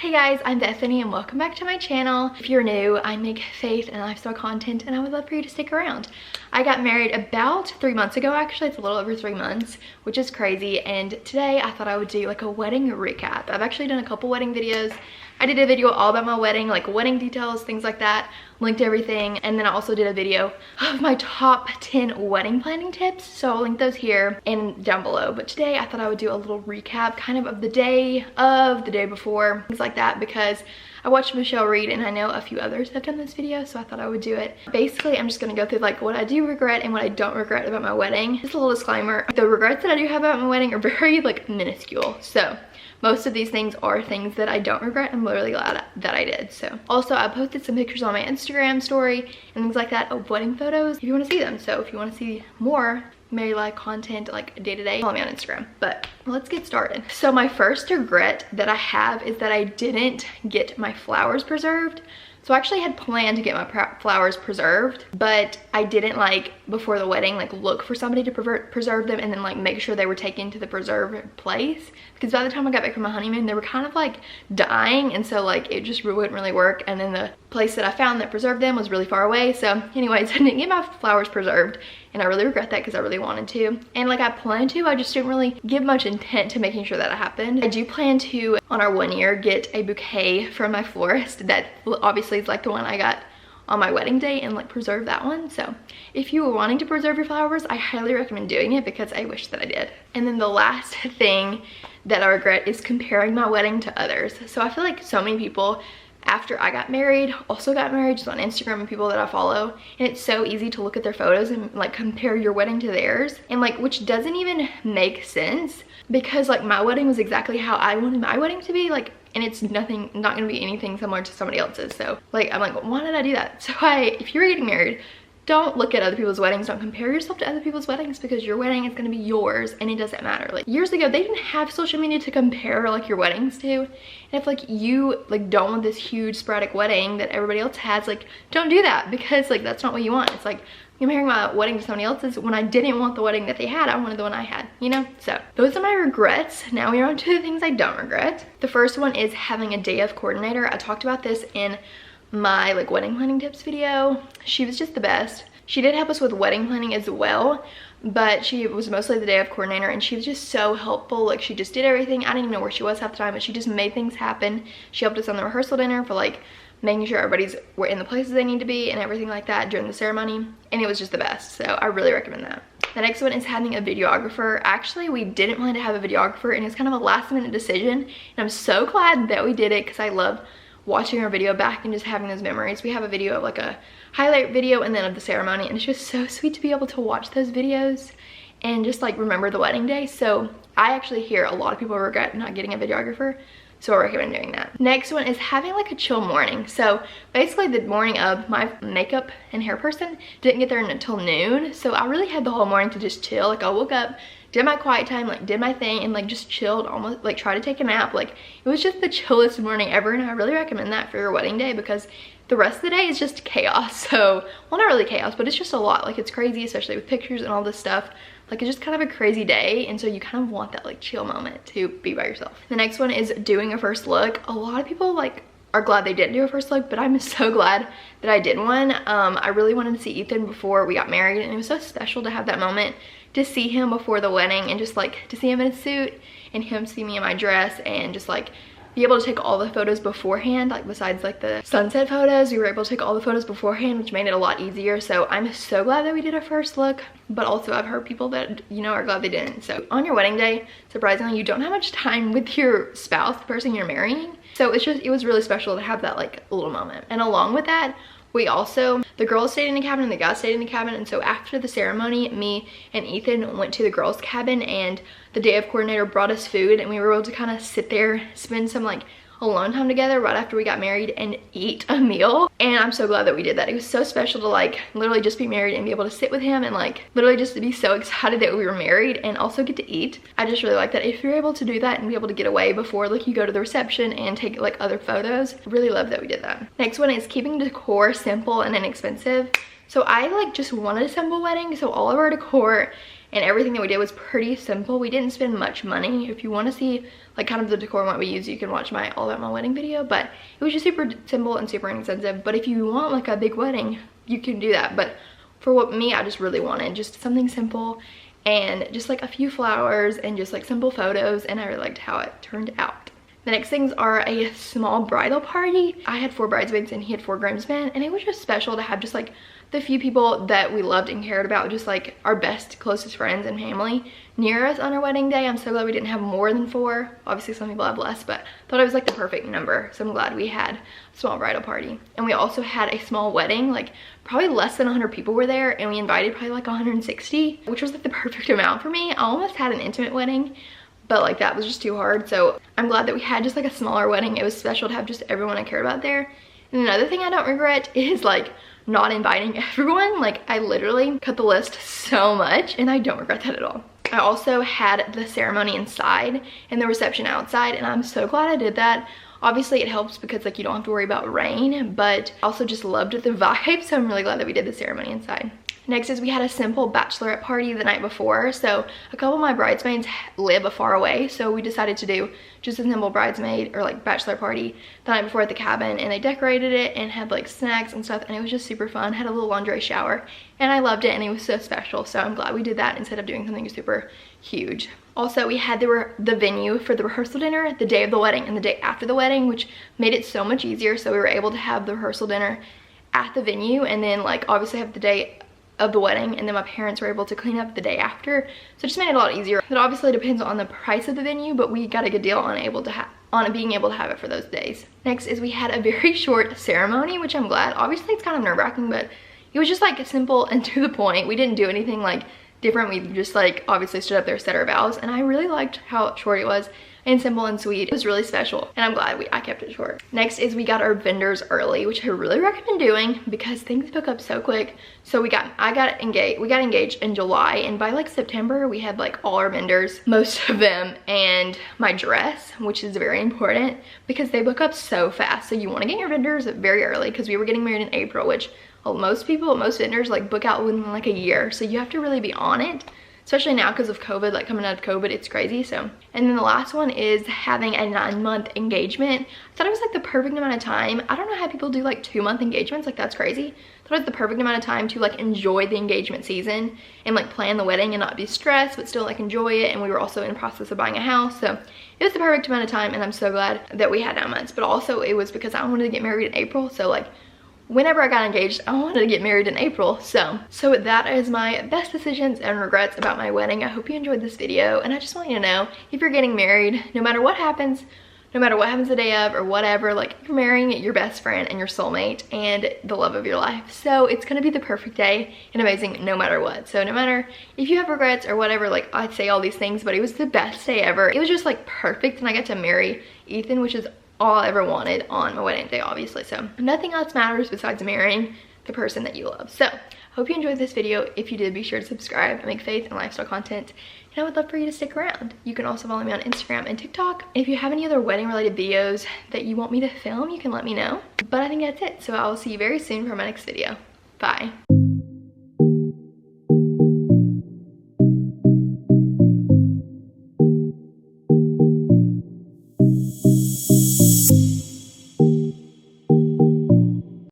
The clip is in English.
Hey guys, I'm Bethany and welcome back to my channel. If you're new, I make faith and lifestyle content and I would love for you to stick around. I got married about 3 months ago, actually. It's a little over 3 months, which is crazy. And today I thought I would do like a wedding recap. I've actually done a couple wedding videos. I did a video all about my wedding, like wedding details, things like that, linked everything. And then I also did a video of my top 10 wedding planning tips. So I'll link those here and down below. But today I thought I would do a little recap kind of the day before, things like that, because I watched Michelle Reed and I know a few others have done this video, so I thought I would do it. Basically, I'm just gonna go through like what I do regret and what I don't regret about my wedding. Just a little disclaimer, the regrets that I do have about my wedding are very like minuscule. So most of these things are things that I don't regret. I'm literally glad that I did. So also I posted some pictures on my Instagram story and things like that of wedding photos if you want to see them. So if you want to see more married life content like day to day, follow me on Instagram. But let's get started. So my first regret that I have is that I didn't get my flowers preserved. So I actually had planned to get my flowers preserved, but I didn't like before the wedding like look for somebody to preserve them and then like make sure they were taken to the preserved place, because by the time I got back from my honeymoon they were kind of like dying, and so like it just wouldn't really work. And then the place that I found that preserved them was really far away. So anyways, I didn't get my flowers preserved and I really regret that because I really wanted to. And like I planned to, I just didn't really give much intent to making sure that it happened. I do plan to, on our 1 year, get a bouquet from my florist that obviously is like the one I got on my wedding day, and like preserve that one. So if you were wanting to preserve your flowers, I highly recommend doing it because I wish that I did. And then the last thing that I regret is comparing my wedding to others. So I feel like so many people after I got married also got married, just on Instagram and people that I follow, and it's so easy to look at their photos and like compare your wedding to theirs, and like which doesn't even make sense, because like my wedding was exactly how I wanted my wedding to be, like, and it's not gonna be anything similar to somebody else's. So like I'm like, why did I do that? So if you're getting married, don't look at other people's weddings. Don't compare yourself to other people's weddings, because your wedding is going to be yours and it doesn't matter. Like years ago, they didn't have social media to compare like your weddings to. And if like you like don't want this huge sporadic wedding that everybody else has, like don't do that, because like that's not what you want. It's like comparing my wedding to somebody else's when I didn't want the wedding that they had. I wanted the one I had, you know? So those are my regrets. Now we're on to the things I don't regret. The first one is having a day of coordinator. I talked about this in my like wedding planning tips video. She was just the best. She did help us with wedding planning as well, but she was mostly the day of coordinator, and she was just so helpful. Like she just did everything. I didn't even know where she was half the time, but she just made things happen. She helped us on the rehearsal dinner for like making sure everybody's were in the places they need to be and everything like that during the ceremony, and it was just the best. So I really recommend that. The next one is having a videographer. Actually, we didn't plan to have a videographer, and it's kind of a last minute decision, and I'm so glad that we did it because I love watching our video back and just having those memories. We have a video of like a highlight video and then of the ceremony, and it's just so sweet to be able to watch those videos and just like remember the wedding day. So I actually hear a lot of people regret not getting a videographer, so I recommend doing that. Next one is having like a chill morning. So basically the morning of, my makeup and hair person didn't get there until noon, so I really had the whole morning to just chill. Like I woke up, did my quiet time, like did my thing, and like just chilled, almost like try to take a nap. Like it was just the chillest morning ever, and I really recommend that for your wedding day, because the rest of the day is just chaos. So, well, not really chaos, but it's just a lot. Like it's crazy, especially with pictures and all this stuff. Like it's just kind of a crazy day, and so you kind of want that like chill moment to be by yourself. The next one is doing a first look. A lot of people like are glad they didn't do a first look, but I'm so glad that I did one. I really wanted to see Ethan before we got married, and it was so special to have that moment to see him before the wedding, and just like to see him in a suit and him see me in my dress, and just like be able to take all the photos beforehand. Like besides like the sunset photos, we were able to take all the photos beforehand, which made it a lot easier. So I'm so glad that we did a first look, but also I've heard people that, you know, are glad they didn't. So on your wedding day, surprisingly, you don't have much time with your spouse, the person you're marrying. So it was really special to have that like little moment. And along with that, we also, the girls stayed in the cabin and the guys stayed in the cabin, and so after the ceremony, me and Ethan went to the girls' cabin, and the day of coordinator brought us food, and we were able to kind of sit there, spend some like alone time together right after we got married and eat a meal. And I'm so glad that we did that. It was so special to like literally just be married and be able to sit with him and like literally just to be so excited that we were married and also get to eat. I just really like that. If you're able to do that and be able to get away before like you go to the reception and take like other photos, I really love that we did that. Next one is keeping decor simple and inexpensive. So I like just wanted a simple wedding, so all of our decor and everything that we did was pretty simple. We didn't spend much money. If you want to see like kind of the decor and what we use, you can watch my all about my wedding video, but it was just super simple and super inexpensive. But if you want like a big wedding, you can do that. But for what me, I just really wanted just something simple and just like a few flowers and just like simple photos, and I really liked how it turned out. The next things are a small bridal party. I had 4 bridesmaids and he had 4 groomsmen, and it was just special to have just like the few people that we loved and cared about, just like our best, closest friends and family near us on our wedding day. I'm so glad we didn't have more than 4. Obviously some people have less, but I thought it was like the perfect number. So I'm glad we had a small bridal party. And we also had a small wedding, like probably less than 100 people were there, and we invited probably like 160, which was like the perfect amount for me. I almost had an intimate wedding, but like that was just too hard. So I'm glad that we had just like a smaller wedding. It was special to have just everyone I cared about there. And another thing I don't regret is like not inviting everyone. Like I literally cut the list so much, and I don't regret that at all. I also had the ceremony inside and the reception outside, and I'm so glad I did that. Obviously it helps because like you don't have to worry about rain, but also just loved the vibe, so I'm really glad that we did the ceremony inside. Next is we had a simple bachelorette party the night before. So a couple of my bridesmaids live far away, so we decided to do just a simple bridesmaid or like bachelor party the night before at the cabin, and they decorated it and had like snacks and stuff, and it was just super fun. Had a little lingerie shower, and I loved it, and it was so special. So I'm glad we did that instead of doing something super huge. Also, we had the venue for the rehearsal dinner the day of the wedding and the day after the wedding, which made it so much easier. So we were able to have the rehearsal dinner at the venue, and then like obviously have the day of the wedding, and then my parents were able to clean up the day after, so it just made it a lot easier. It obviously depends on the price of the venue, but we got a good deal on being able to have it for those days. Next is we had a very short ceremony, which I'm glad. Obviously it's kind of nerve-wracking, but it was just like simple and to the point. We didn't do anything like different. We just like obviously stood up there, said our vows, and I really liked how short it was and simple and sweet. It was really special, and I'm glad I kept it short. Next is we got our vendors early, which I really recommend doing because things book up so quick. So we got engaged in July, and by like September we had like all our vendors, most of them, and my dress, which is very important because they book up so fast. So you want to get your vendors very early, because we were getting married in April, which most vendors like book out within like a year. So you have to really be on it, especially now because of COVID, like coming out of COVID, it's crazy. So, and then the last one is having a 9-month engagement. I thought it was like the perfect amount of time. I don't know how people do like 2-month engagements, like that's crazy. I thought it was the perfect amount of time to like enjoy the engagement season and like plan the wedding and not be stressed, but still like enjoy it. And we were also in the process of buying a house, so it was the perfect amount of time, and I'm so glad that we had 9 months. But also it was because I wanted to get married in April, so like whenever I got engaged, I wanted to get married in April. So that is my best decisions and regrets about my wedding. I hope you enjoyed this video, and I just want you to know, if you're getting married, no matter what happens the day of or whatever, like you're marrying your best friend and your soulmate and the love of your life. So it's gonna be the perfect day and amazing no matter what. So no matter if you have regrets or whatever, like I say all these things, but it was the best day ever. It was just like perfect, and I got to marry Ethan, which is all I ever wanted on my wedding day, obviously. So nothing else matters besides marrying the person that you love. So hope you enjoyed this video. If you did, be sure to subscribe. I make faith and lifestyle content, and I would love for you to stick around. You can also follow me on Instagram and TikTok. If you have any other wedding related videos that you want me to film, you can let me know. But I think that's it. So I will see you very soon for my next video. Bye.